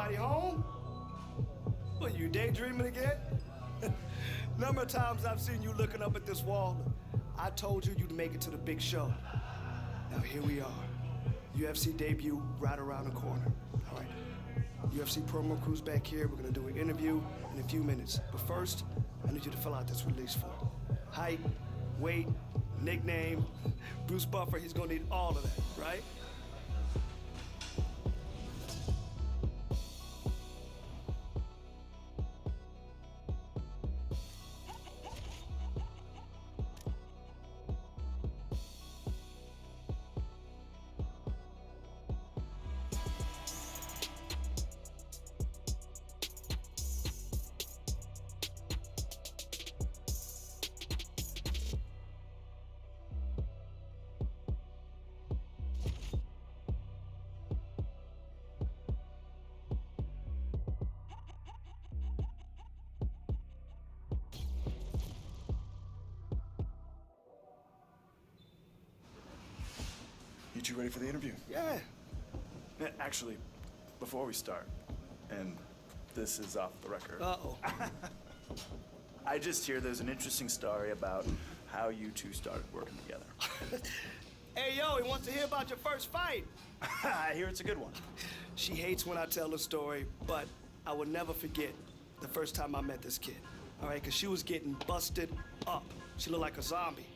Everybody home? What, you daydreaming again? Number of times I've seen you looking up at this wall. I told you you'd make it to the big show. Now here we are. UFC debut right around the corner. All right. UFC promo crew's back here. We're gonna do an interview in a few minutes. But first, I need you to fill out this release form. Height, weight, nickname. Bruce Buffer, he's gonna need all of that, right? You two ready for the interview? Yeah. Actually, before we start, and this is off the record. Uh-oh. I just hear there's an interesting story about how you two started working together. Hey, yo, he wants to hear about your first fight. I hear it's a good one. She hates when I tell the story, but I will never forget the first time I met this kid. All right, because she was getting busted up. She looked like a zombie.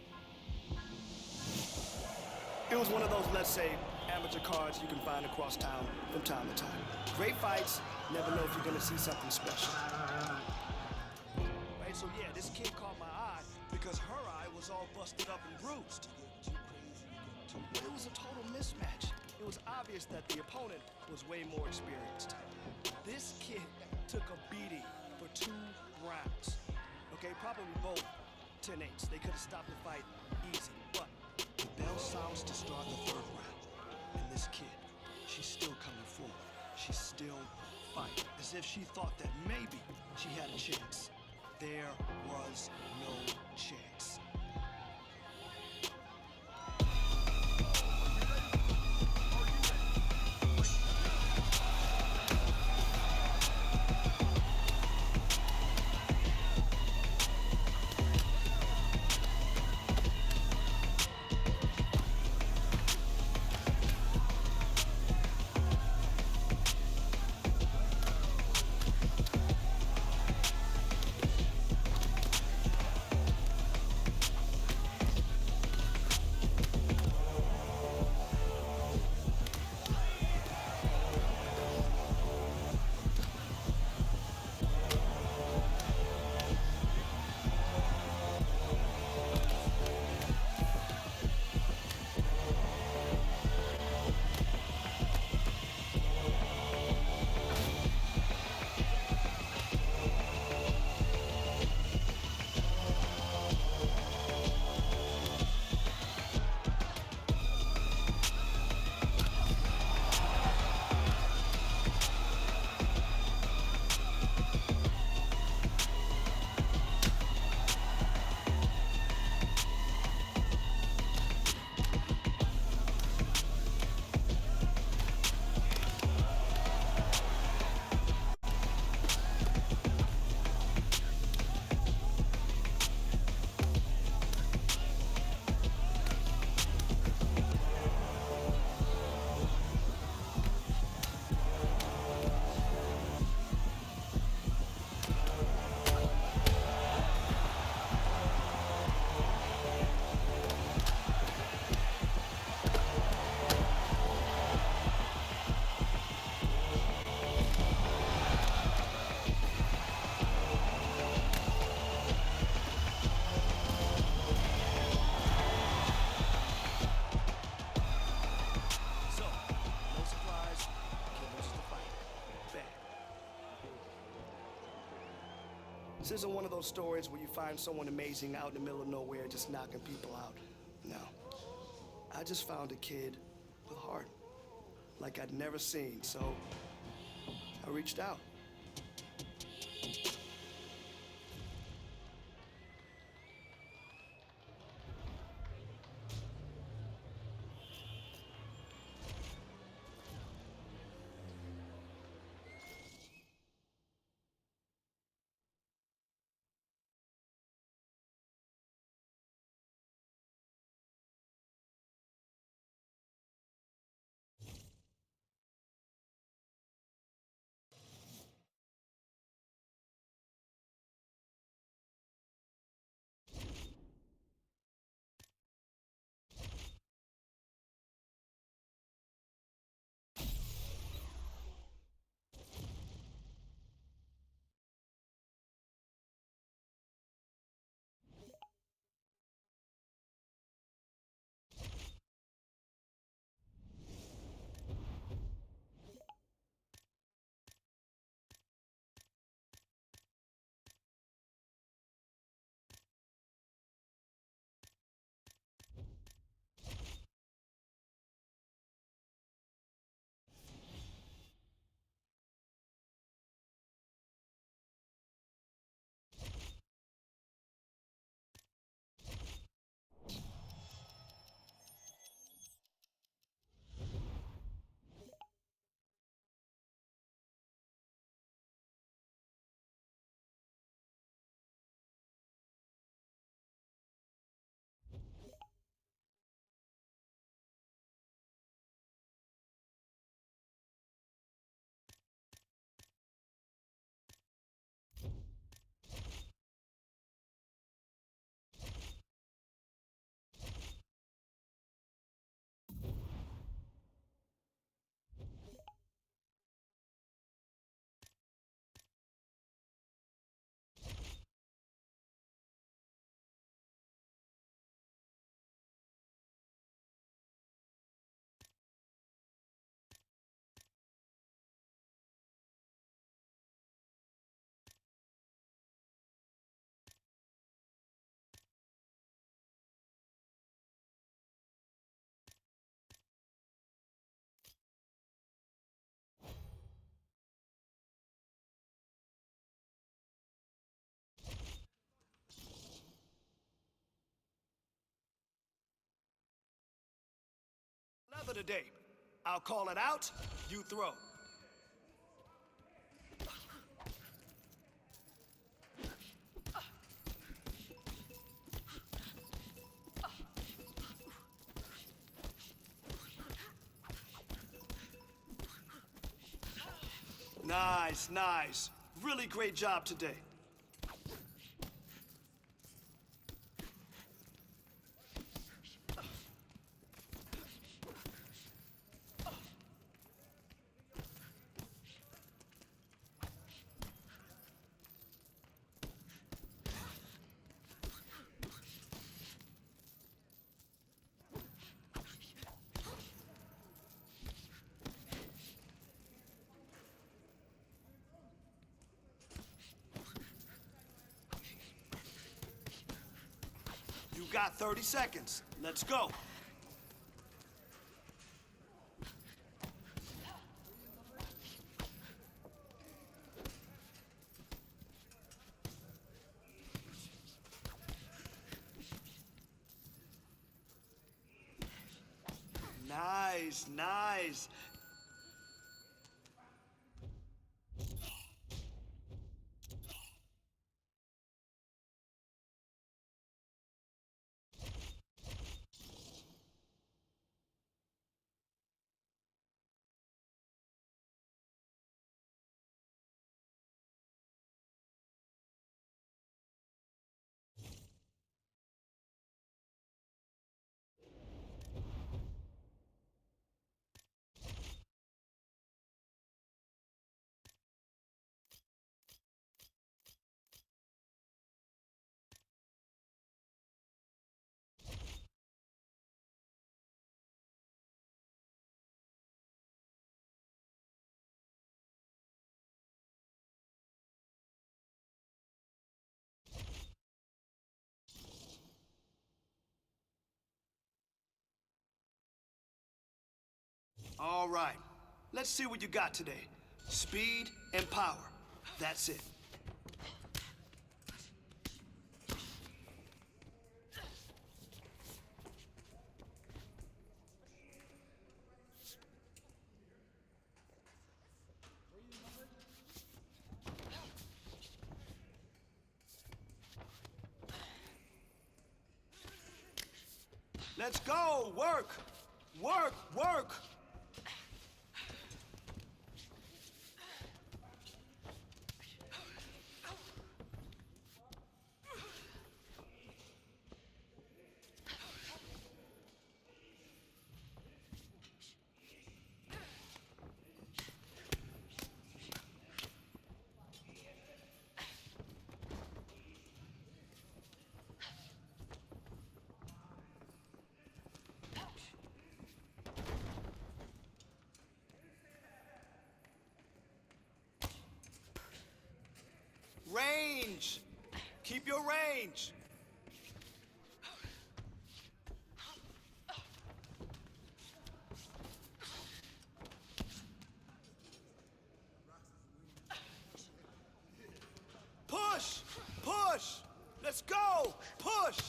It was one of those, let's say, amateur cards you can find across town from time to time. Great fights, never know if you're gonna see something special. Right, so yeah, this kid caught my eye because her eye was all busted up and bruised. It was a total mismatch. It was obvious that the opponent was way more experienced. This kid took a beating for 2 rounds. Okay, probably both 10-8s. They could have stopped the fight easy, but the bell sounds to start the 3rd round. And this kid, she's still coming forward. She's still fighting, as if she thought that maybe she had a chance. There was no chance. This isn't one of those stories where you find someone amazing out in the middle of nowhere just knocking people out. No. I just found a kid with heart, like I'd never seen, so I reached out. the day. I'll call it out, you throw. Nice, nice. Really great job today. You got 30 seconds. Let's go. Nice, nice. All right, let's see what you got today. Speed and power. That's it. Let's go! Work! Work! Work! Range! Keep your range! Push! Push! Let's go! Push!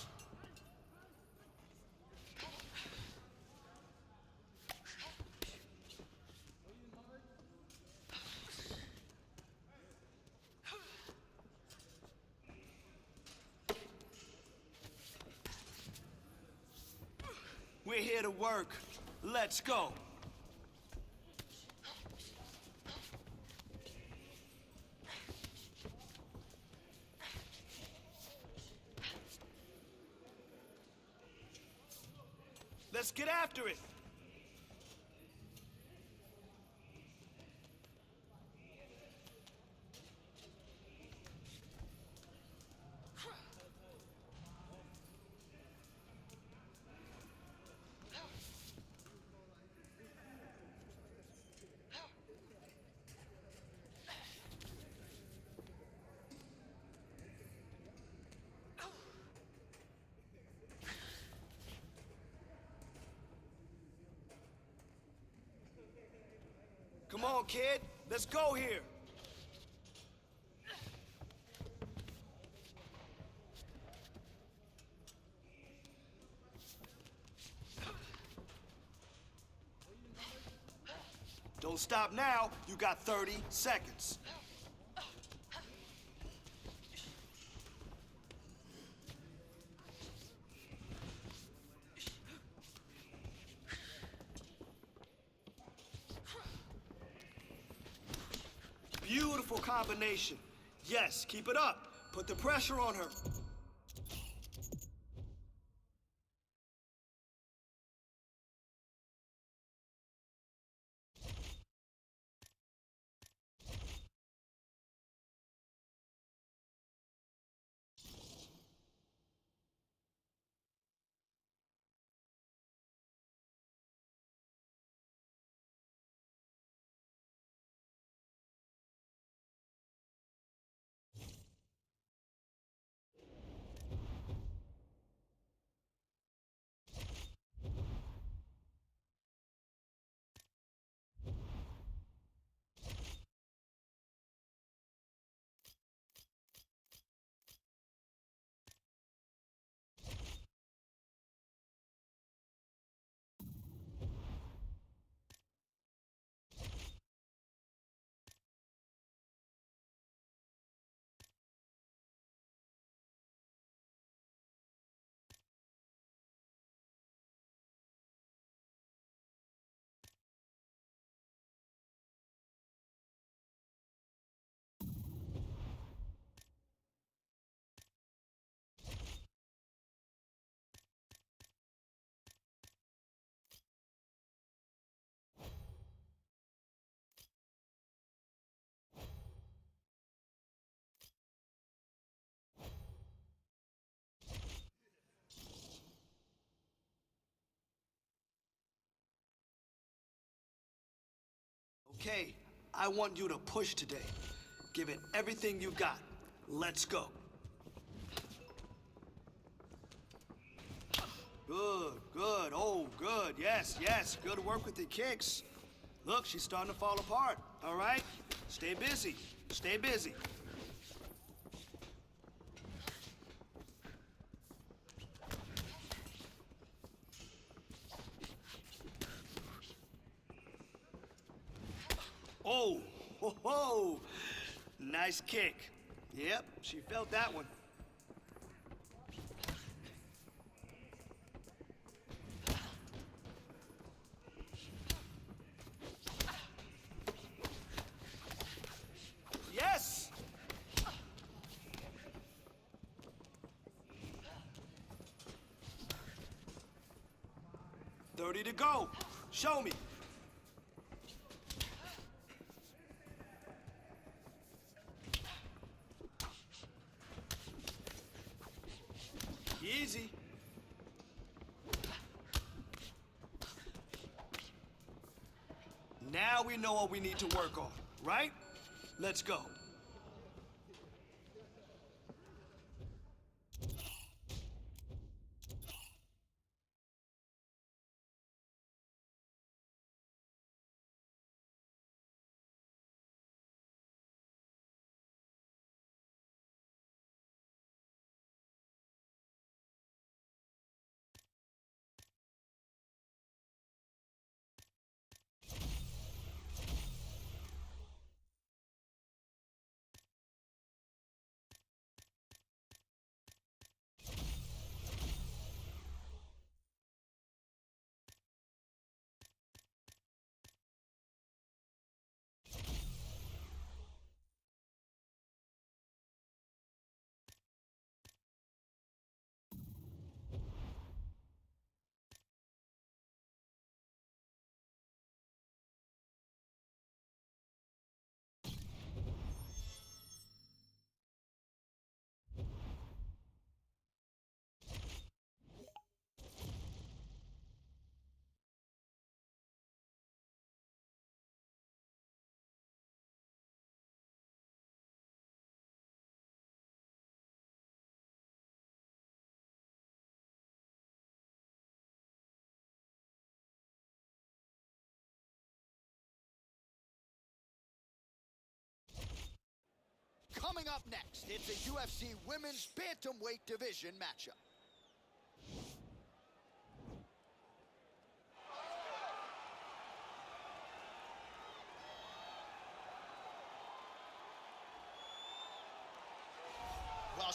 We're here to work. Let's go. Let's get after it. Come on, kid. Let's go here. Don't stop now. You got 30 seconds. Beautiful combination. Yes, keep it up. Put the pressure on her. Okay, I want you to push today. Give it everything you got. Let's go. Good, good, oh, good, yes, yes, good work with the kicks. Look, she's starting to fall apart, all right? Stay busy, stay busy. Oh, ho, ho. Nice kick. Yep, she felt that one. Yes! 30 to go. Show me. Easy. Now we know what we need to work on, right? Let's go. Coming up next, it's a UFC Women's Bantamweight Division matchup.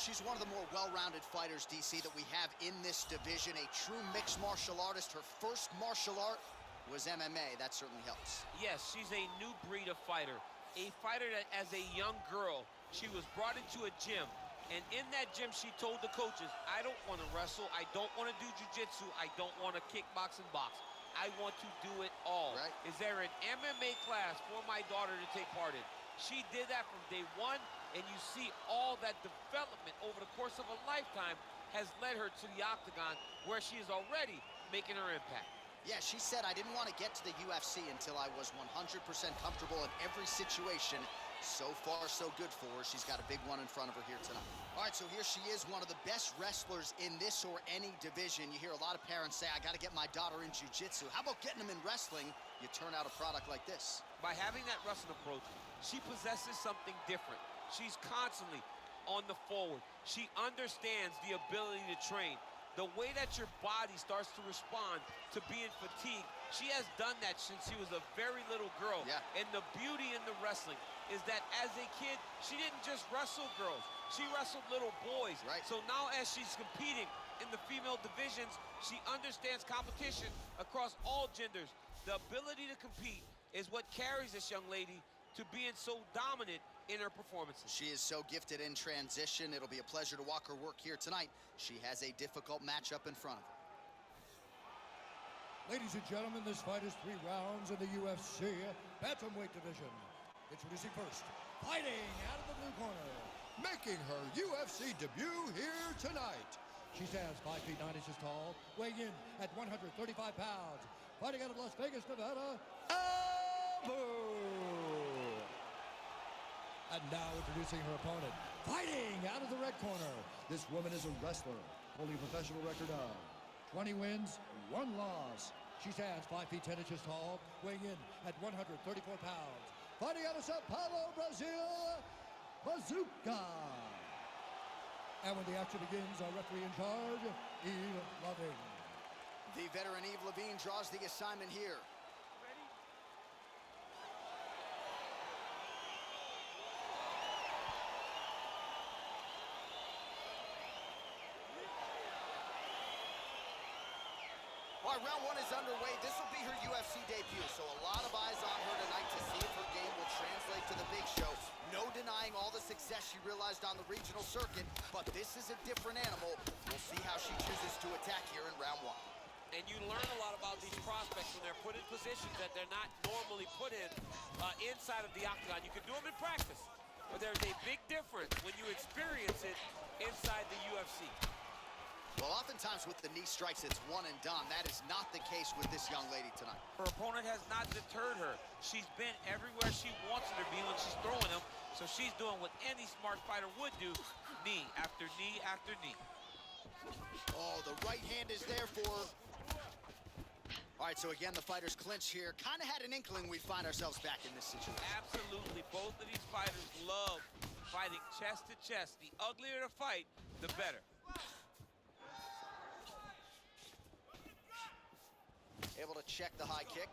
she's one of the more well-rounded fighters, DC, that we have in this division. A true mixed martial artist. Her first martial art was MMA. That certainly helps. Yes, she's a new breed of fighter. A fighter that, as a young girl, she was brought into a gym. And in that gym, she told the coaches, I don't want to wrestle. I don't want to do jiu-jitsu. I don't want to kickbox and box. I want to do it all. Right. Is there an MMA class for my daughter to take part in? She did that from day one, and you see all that development over the course of a lifetime has led her to the octagon, where she is already making her impact. Yeah, she said, I didn't want to get to the UFC until I was 100% comfortable in every situation. So far, so good for her. She's got a big one in front of her here tonight. All right, so here she is, one of the best wrestlers in this or any division. You hear a lot of parents say, I got to get my daughter in jiu-jitsu. How about getting them in wrestling? You turn out a product like this. By having that wrestling approach, she possesses something different. She's constantly on the forward. She understands the ability to train. The way that your body starts to respond to being fatigued, she has done that since she was a very little girl. Yeah. And the beauty in the wrestling is that as a kid, she didn't just wrestle girls. She wrestled little boys. Right. So now as she's competing in the female divisions, she understands competition across all genders. The ability to compete is what carries this young lady to being so dominant in her performances. She is so gifted in transition. It'll be a pleasure to watch her work here tonight. She has a difficult matchup in front of her. Ladies and gentlemen, this fight is 3 rounds in the UFC bantamweight division. Introducing first, fighting out of the blue corner, making her UFC debut here tonight. She stands 5 feet 9 inches tall, weighing in at 135 pounds. Fighting out of Las Vegas, Nevada, and now introducing her opponent, fighting out of the red corner. This woman is a wrestler, holding a professional record of 20 wins, 1 loss. She stands 5 feet 10 inches tall, weighing in at 134 pounds. Fighting out of Sao Paulo, Brazil, Bazooka. And when the action begins, our referee in charge, Eve Loving. The veteran Eve Levine draws the assignment here. All right, round 1 is underway. This will be her UFC debut, so a lot of eyes on her tonight to see if her game will translate to the big show. No denying all the success she realized on the regional circuit, but this is a different animal. We'll see how she chooses to attack here in round 1. And you learn a lot about these prospects when they're put in positions that they're not normally put in inside of the octagon. You can do them in practice, but there's a big difference when you experience it inside the UFC. Well, oftentimes with the knee strikes, it's one and done. That is not the case with this young lady tonight. Her opponent has not deterred her. She's been everywhere she wants her to be when she's throwing them, so she's doing what any smart fighter would do, knee after knee after knee. Oh, the right hand is there for her. All right, so again, the fighters clinch here. Kind of had an inkling we'd find ourselves back in this situation. Absolutely. Both of these fighters love fighting chest to chest. The uglier the fight, the better. Able to check the high kick.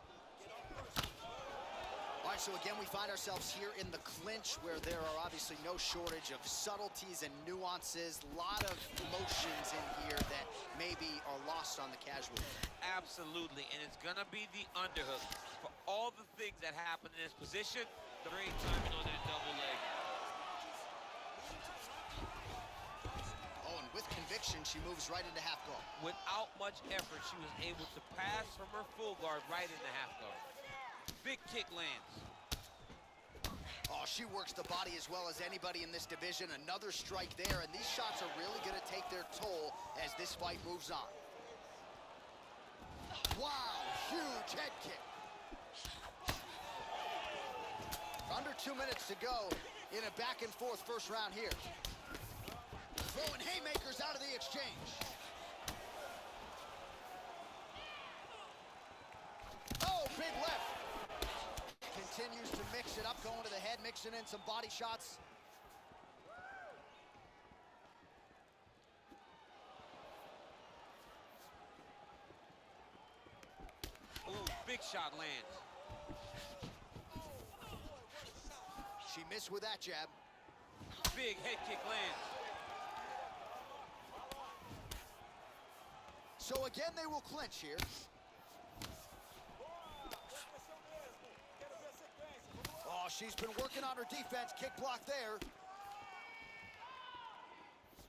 All right, so again, we find ourselves here in the clinch where there are obviously no shortage of subtleties and nuances. A lot of emotions in here that maybe are lost on the casual. Absolutely, and it's gonna be the underhook. For all the things that happen in this position, the great timing on that double leg. Oh, and with conviction, she moves right into half guard. Without much effort, she was able to pass from her full guard right into half guard. Big kick lands. Oh, she works the body as well as anybody in this division. Another strike there, and these shots are really going to take their toll as this fight moves on. Wow, huge head kick. Under 2 minutes to go in a back and forth first round here. Throwing haymakers out of the exchange. Oh, big left. Continues to mix it up, going to the head, mixing in some body shots. Ooh, big shot lands. She missed with that jab. Big head kick lands. So again, they will clinch here. Oh, she's been working on her defense. Kick block there.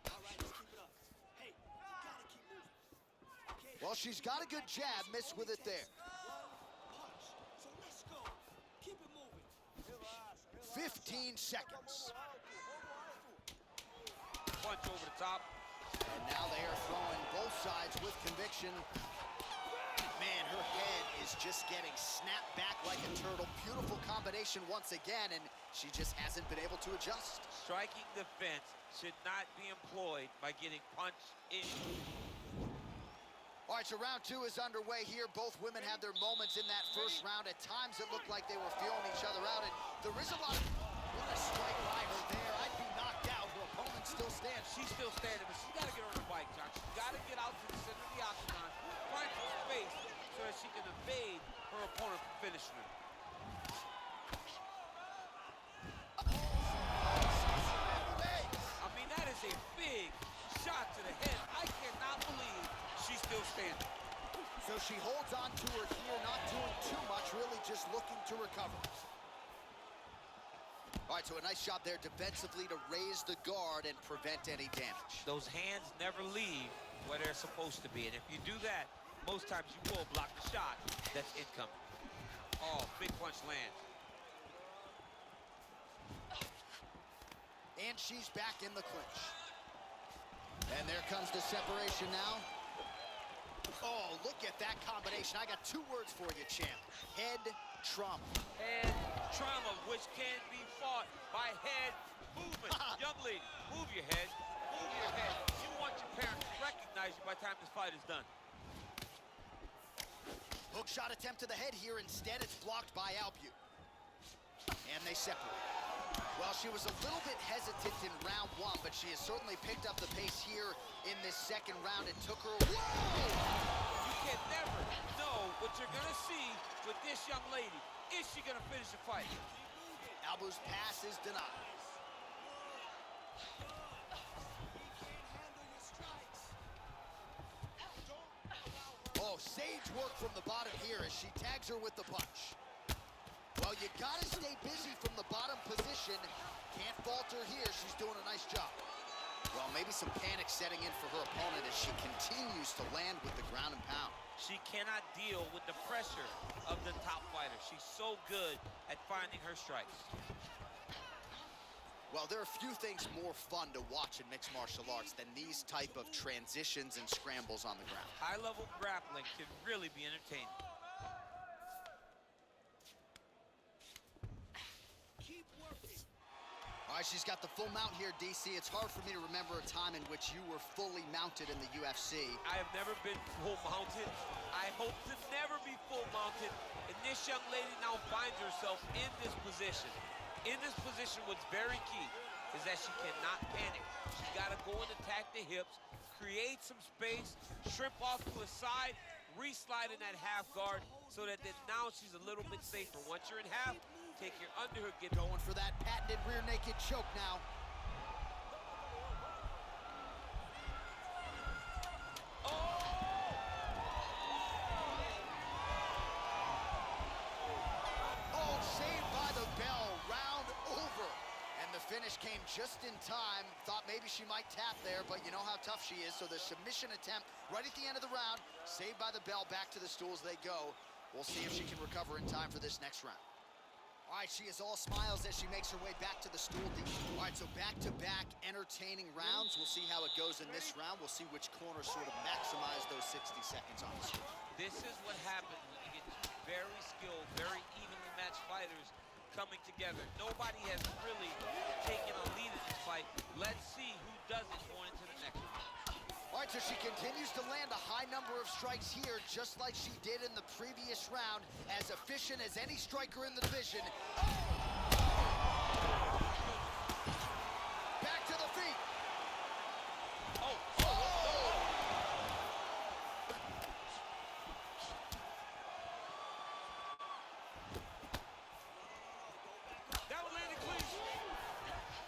All right, let's keep it up. Hey, you gotta keep moving. Okay. Well, she's got a good jab, missed with it there. One punch. So let's go. Keep it moving. 15 seconds. Punch over the top. And now they are throwing both sides with conviction. Man, her head is just getting snapped back like a turtle. Beautiful combination once again, and she just hasn't been able to adjust. Striking defense should not be employed by getting punched in. All right, so round two is underway here. Both women had their moments in that first round. At times, it looked like they were feeling each other out, and there is a lot of... What a strike by her there. I'd be knocked out. Her opponent still stands. She's still standing, but she's got to get on the bike, John. She's got to get out to the center of the octagon, find some space so that she can evade her opponent from finishing her. I mean, that is a big shot to the head. I cannot believe she's still standing. So she holds on to her here, not doing too much, really just looking to recover. All right, so a nice job there defensively to raise the guard and prevent any damage. Those hands never leave where they're supposed to be, and if you do that, most times you will block the shot that's incoming. Oh, big punch lands. And she's back in the clinch. And there comes the separation now. Oh, look at that combination. I got two words for you, champ. Head trauma. Head trauma, which can be fought by head movement. Young lady, move your head, move your head. You want your parents to recognize you by the time this fight is done. Hook shot attempt to the head here. Instead, it's blocked by Albu. And they separate. Well, she was a little bit hesitant in round one, but she has certainly picked up the pace here in this second round. It took her... Whoa! You can never know what you're going to see with this young lady. Is she going to finish the fight? Albu's pass is denied. Oh, sage work from the bottom here as she tags her with the punch. Well, you gotta stay busy from the bottom position. Can't falter here. She's doing a nice job. Well, maybe some panic setting in for her opponent as she continues to land with the ground and pound. She cannot deal with the pressure of the top fighter. She's so good at finding her strikes. Well, there are few things more fun to watch in mixed martial arts than these type of transitions and scrambles on the ground. High-level grappling can really be entertaining. Keep working. All right, she's got the full mount here, DC. It's hard for me to remember a time in which you were fully mounted in the UFC. I have never been full mounted. I hope to never be full mounted. And this young lady now finds herself in this position. In this position, what's very key is that she cannot panic. She's got to go and attack the hips, create some space, shrimp off to the side, re-slide in that half guard so that then now she's a little bit safer. Once you're in half, take your underhook, get Going for that patented rear naked choke now. Oh, saved by the bell. Round over. And the finish came just in time. Thought maybe she might tap there, but you know how tough she is. So the submission attempt right at the end of the round. Saved by the bell. Back to the stools they go. We'll see if she can recover in time for this next round. All right, she is all smiles as she makes her way back to the stool deep. All right, so back-to-back entertaining rounds. We'll see how it goes in this round. We'll see which corner sort of maximize those 60 seconds on the stool. This is what happens when you get two very skilled, very evenly matched fighters coming together. Nobody has really taken a lead in this fight. Let's see who does it going into the next one. All right, so she continues to land a high number of strikes here, just like she did in the previous round, as efficient as any striker in the division. Back to the feet.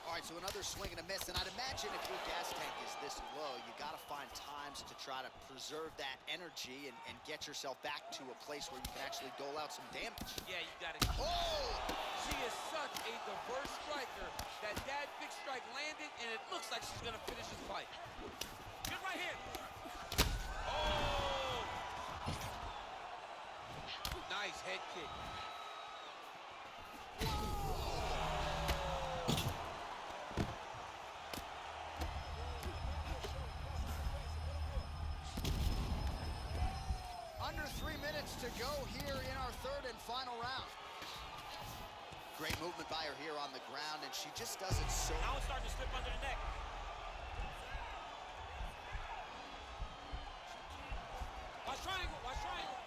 All right, so to another swing and a miss, and I'd imagine if your gas tank is this low, you got to find times to try to preserve that energy and get yourself back to a place where you can actually dole out some damage. Yeah, you got to... Oh! She is such a diverse striker that big strike landed, and it looks like she's going to finish this fight. Good right hand. Oh! Nice head kick. Under 3 minutes to go here in our third and final round. Great movement by her here on the ground, and she just does it so... Now it's starting to slip under the neck. Watch triangle, watch triangle.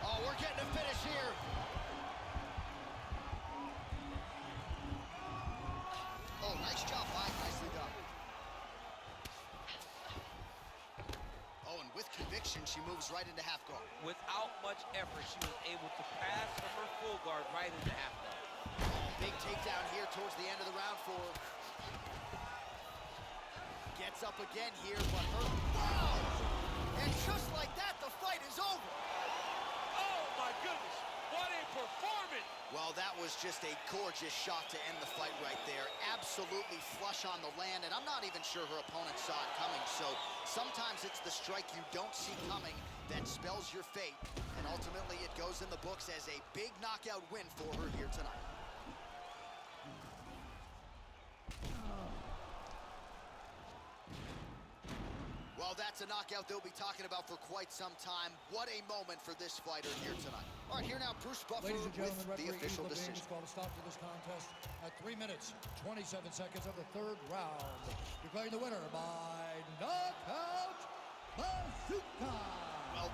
Oh, we're getting a finish here. Oh, nice job, Mike. Nicely done. Oh, and with conviction, she moves right into half guard. Without much effort, she was able to pass from her full guard right into half guard. Oh, big takedown here towards the end of the round for her. Gets up again here, but her... Whoa! And just like that, the fight is over. Oh, my goodness. What a performance. Well, that was just a gorgeous shot to end the fight right there. Absolutely flush on the land, and I'm not even sure her opponent saw it coming. So sometimes it's the strike you don't see coming that spells your fate, and ultimately it goes in the books as a big knockout win for her here tonight. Well, that's a knockout they'll be talking about for quite some time. What a moment for this fighter here tonight. All right, here now, Bruce Buffer Ladies and gentlemen, with the official decision. Is called a stop to this contest at 3 minutes, 27 seconds of the third round. Declaring the winner by knockout, Bazooka. Well,